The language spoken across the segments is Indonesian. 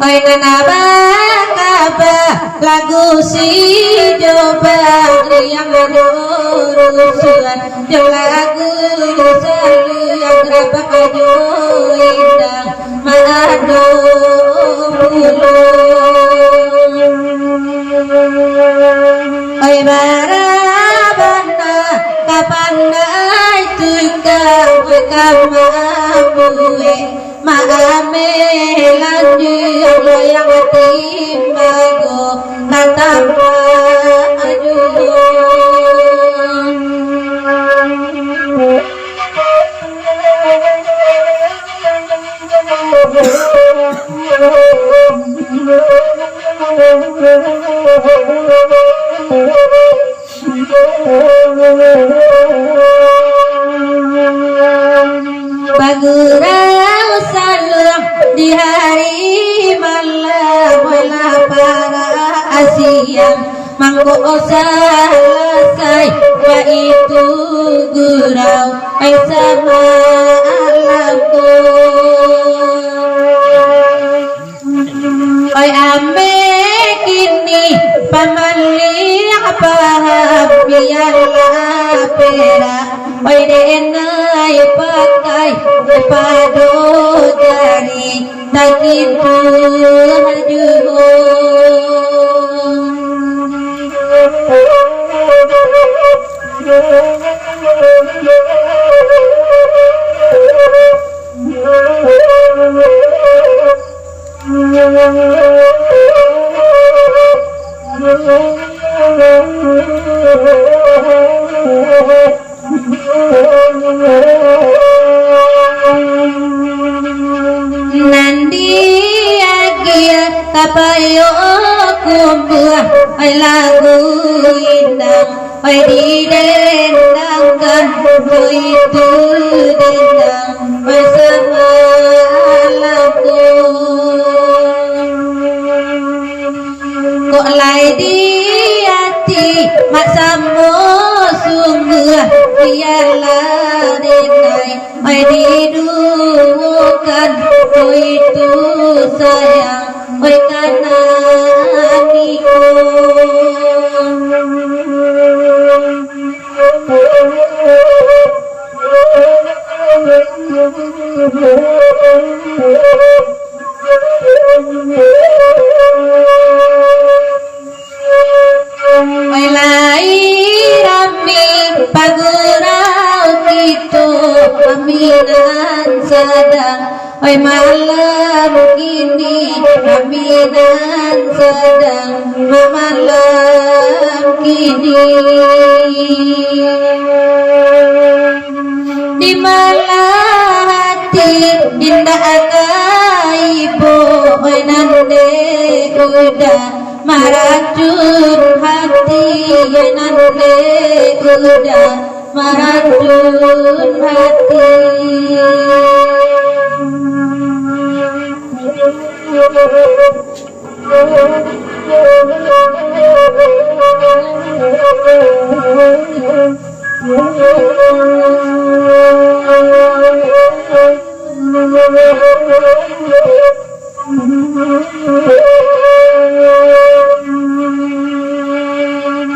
oi nanaba kaba lagu si coba yang berurusan yang lagu selalu yang berapa kaju indah madu oi barabana kapan itu kau kamabuwe maame lanju yang timbago natapa Bagurau salam di hari malam wala para asiam mangko selesai wa itu gurau ai sama alamku oi ame kini pamali apa biarlah pera oi denai pakai pado dari takin haju Nandi agia tapayo kumbuah ai lagu indah ai didendangkan itu dendang ai sama alamku kok lai di hati maksamu sungguh biarlah denai ai didukan itu sayang oi kananiku oi lai rami pagurau gitu aminan sedang oi malam gini aminan sedang malam gini di malam hati indah ibu oi nande udah maracun hati nande udah maracun hati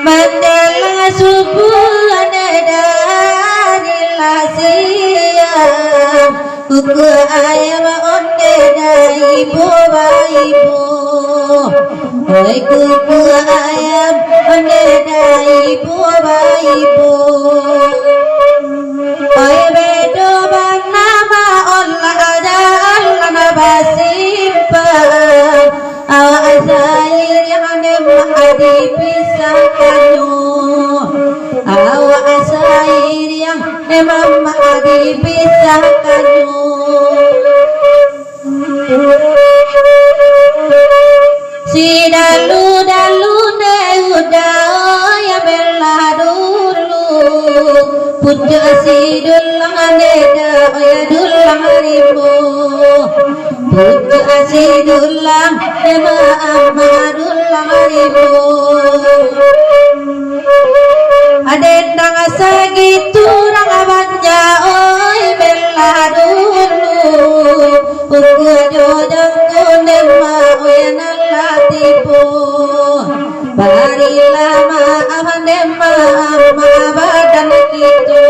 Mandala subuh dari lasiam kuku ayam onde dari ibu oi kuku ayam onde dari ibu oi bedo bang nama Allah ada Allah nabasimpan awak asair yang ane mahadi pisahkannya awak asair yang memang mahadi pisahkannya si dalu ne udah ya bela dulu puja si dulang aneda ya dulang ribu puja si dulang ema amadulang ribu adendang segitu rang abanja oi bela dulu puja jangku nema uyanan latipu bari lama aman nema ama badan gitu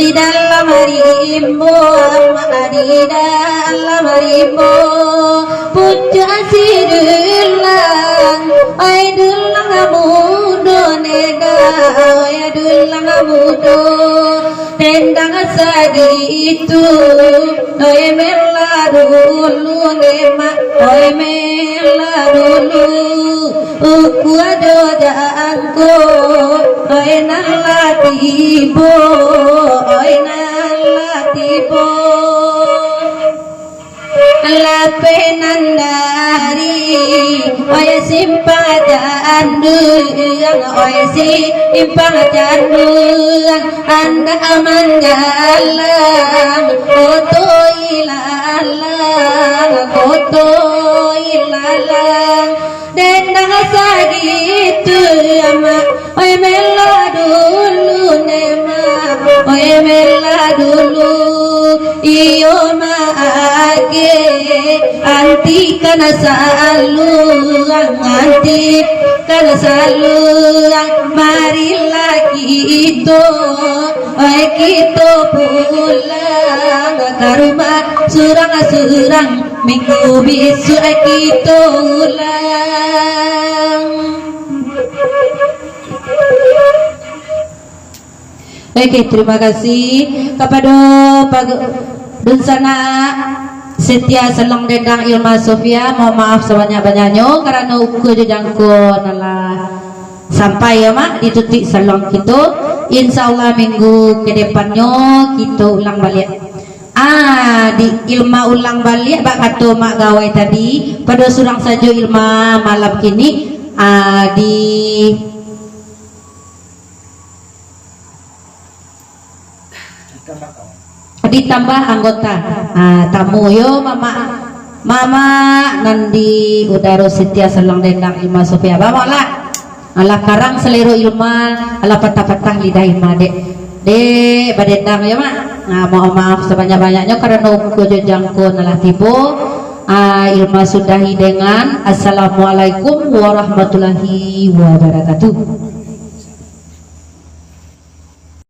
di dalam harimbo di dalam harimbo puja sidulang ay dulang amudo nega ay dulang amudo tendang sagitu ay meladulu nema ay meladulu uku adodaanku ay nalatibo ay nalatibo lapenandari ay simpadan duyang ay simpadan duyang anda amandalang koto ilalang dendang sagitu ama ay meladulu nema ay meladulu iyo maage anti kana saluang anti kana saluang marilah kita ay kita pulang ke rumah surang-surang minggu bisu ay kita ulang. Oke, terima kasih kepada Pak Dunsana Setia Selong Dendang Ilma Sofia. Mohon maaf sebanyak-banyaknya karena ukur jangko nalah sampai ya mak ditutik salong kita. Insyaallah minggu ke depannya kita ulang balik. Di ilma ulang balik bak kata mak gawai tadi pada surang saja ilma malam kini ditambah anggota tamu yo mama nandi udaro Setia Selong Dendang Ilma Sofia bawa lah ala karang selero ilma ala patah-patah lidah ilma dek badendang ya mak. Mohon maaf sebanyak-banyaknya karena ukur jangko nalah tibo. Ilma sudahi dengan assalamualaikum warahmatullahi wabarakatuh.